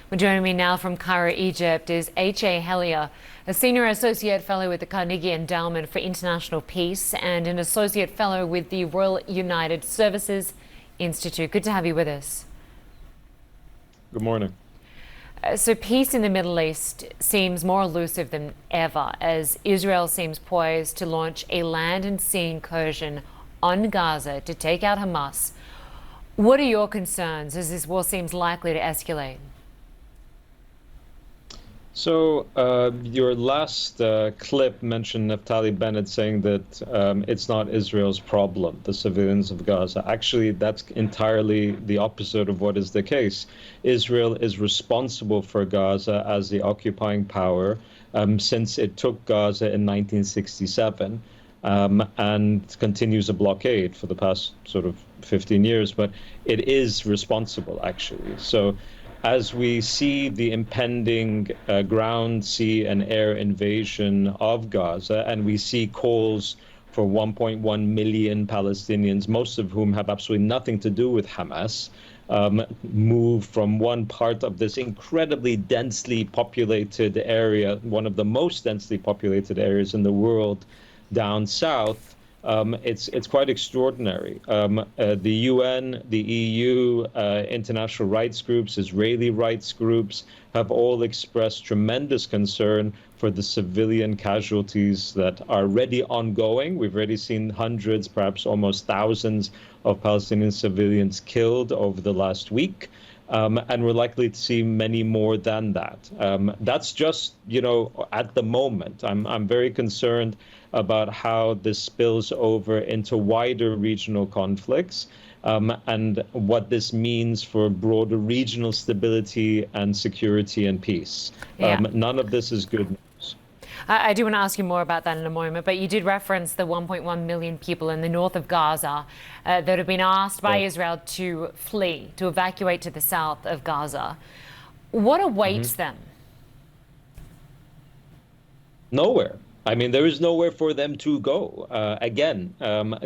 Well, joining me now from Cairo, Egypt, is H.A. Hellyer, a senior associate fellow with the Carnegie Endowment for International Peace and an associate fellow with the Royal United Services Institute. Good to have you with us. Good morning. So peace in the Middle East seems more elusive than ever as Israel seems poised to launch a land and sea incursion on Gaza to take out Hamas. What are your concerns as this war seems likely to escalate? So your last clip mentioned Naftali Bennett saying that it's not Israel's problem, the civilians of Gaza. Actually, that's entirely the opposite of what is the case. Israel is responsible for Gaza as the occupying power since it took Gaza in 1967 and continues a blockade for the past sort of 15 years. But it is responsible, actually. So as we see the impending ground, sea, and air invasion of Gaza, and we see calls for 1.1 million Palestinians, most of whom have absolutely nothing to do with Hamas, move from one part of this incredibly densely populated area, one of the most densely populated areas in the world, down south. It's quite extraordinary. The UN, the EU, international rights groups, Israeli rights groups have all expressed tremendous concern for the civilian casualties that are already ongoing. We've already seen hundreds, perhaps almost thousands of Palestinian civilians killed over the last week. And we're likely to see many more than that. That's just, at the moment. I'm very concerned about how this spills over into wider regional conflicts and what this means for broader regional stability and security and peace. Yeah. None of this is good news. I do want to ask you more about that in a moment, but you did reference the 1.1 million people in the north of Gaza that have been asked by Israel to flee, to evacuate to the south of Gaza. What awaits them? Nowhere. I mean, there is nowhere for them to go. Again,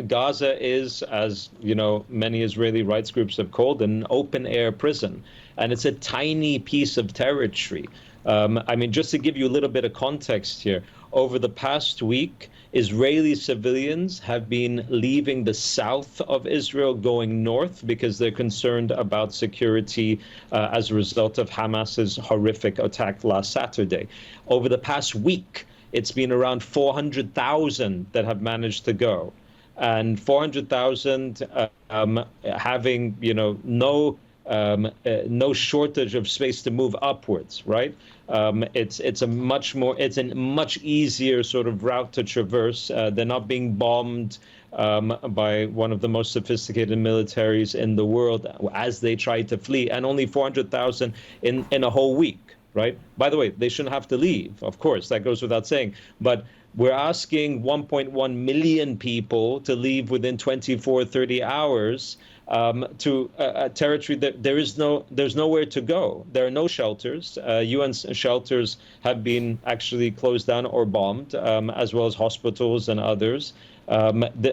Gaza is, as many Israeli rights groups have called, an open-air prison, and it's a tiny piece of territory. I mean, just to give you a little bit of context here, over the past week, Israeli civilians have been leaving the south of Israel, going north, because they're concerned about security as a result of Hamas's horrific attack last Saturday. Over the past week, it's been around 400,000 that have managed to go, and 400,000 having no shortage of space to move upwards, right? It's a much easier sort of route to traverse. They're not being bombed by one of the most sophisticated militaries in the world as they try to flee, and only 400,000 in a whole week. Right? By the way, they shouldn't have to leave. Of course, that goes without saying. But we're asking 1.1 million people to leave within 24, 30 hours to a territory that there's nowhere to go. There are no shelters. UN shelters have been actually closed down or bombed, as well as hospitals and others.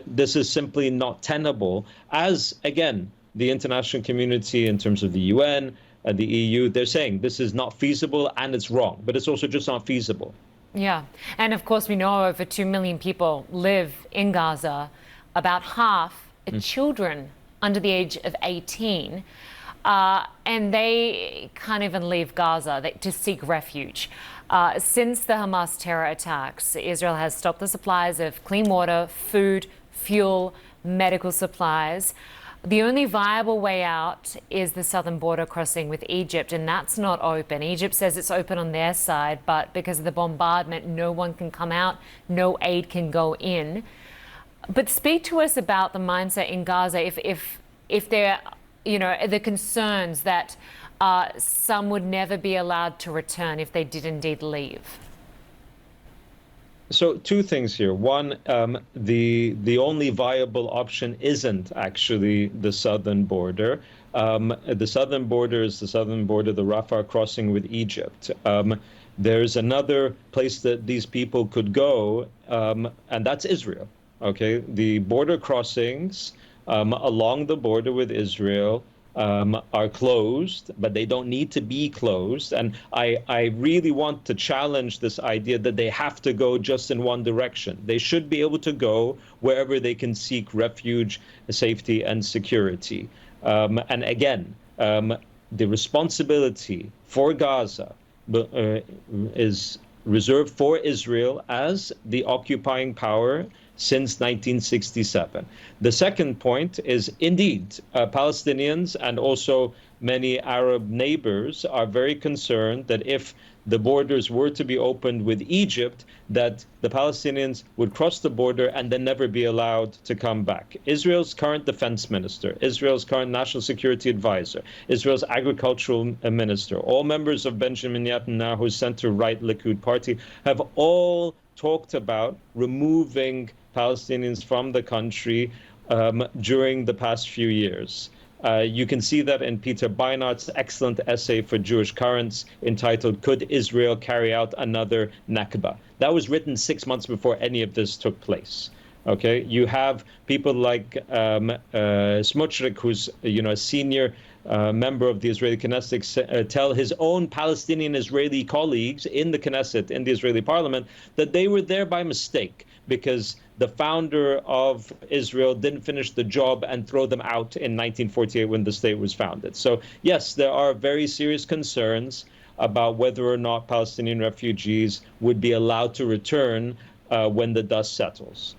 This is simply not tenable. As, again, the international community, in terms of the UN, the EU, they're saying this is not feasible and it's wrong, but it's also just not feasible. Yeah. And of course, we know over 2 million people live in Gaza, about half are children under the age of 18. And they can't even leave Gaza to seek refuge. Since the Hamas terror attacks, Israel has stopped the supplies of clean water, food, fuel, medical supplies. The only viable way out is the southern border crossing with Egypt, and that's not open. Egypt says it's open on their side, but because of the bombardment, no one can come out, no aid can go in. But speak to us about the mindset in Gaza, if there, the concerns that some would never be allowed to return if they did indeed leave. So two things here. One, the only viable option isn't actually the southern border. The southern border is the southern border, the Rafah crossing with Egypt. There's another place that these people could go, and that's Israel. Okay, the border crossings along the border with Israel are closed, but they don't need to be closed. And I really want to challenge this idea that they have to go just in one direction. They should be able to go wherever they can seek refuge, safety, and security. And again, the responsibility for Gaza is reserved for Israel as the occupying power since 1967. The second point is, indeed, Palestinians and also many Arab neighbors are very concerned that if the borders were to be opened with Egypt, that the Palestinians would cross the border and then never be allowed to come back. Israel's current defense minister, Israel's current national security advisor, Israel's agricultural minister, all members of Benjamin Netanyahu's center-right Likud party have all talked about removing Palestinians from the country during the past few years. You can see that in Peter Beinart's excellent essay for Jewish Currents entitled, "Could Israel Carry Out Another Nakba?" That was written 6 months before any of this took place. Okay, you have people like Smotrich, who's a senior member of the Israeli Knesset, tell his own Palestinian Israeli colleagues in the Knesset, in the Israeli parliament, that they were there by mistake because the founder of Israel didn't finish the job and throw them out in 1948 when the state was founded. So yes, there are very serious concerns about whether or not Palestinian refugees would be allowed to return when the dust settles.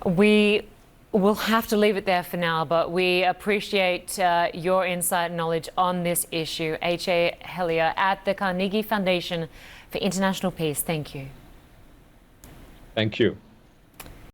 We will have to leave it there for now, but we appreciate your insight and knowledge on this issue. H.A. Hellyer at the Carnegie Foundation for International Peace. Thank you. Thank you.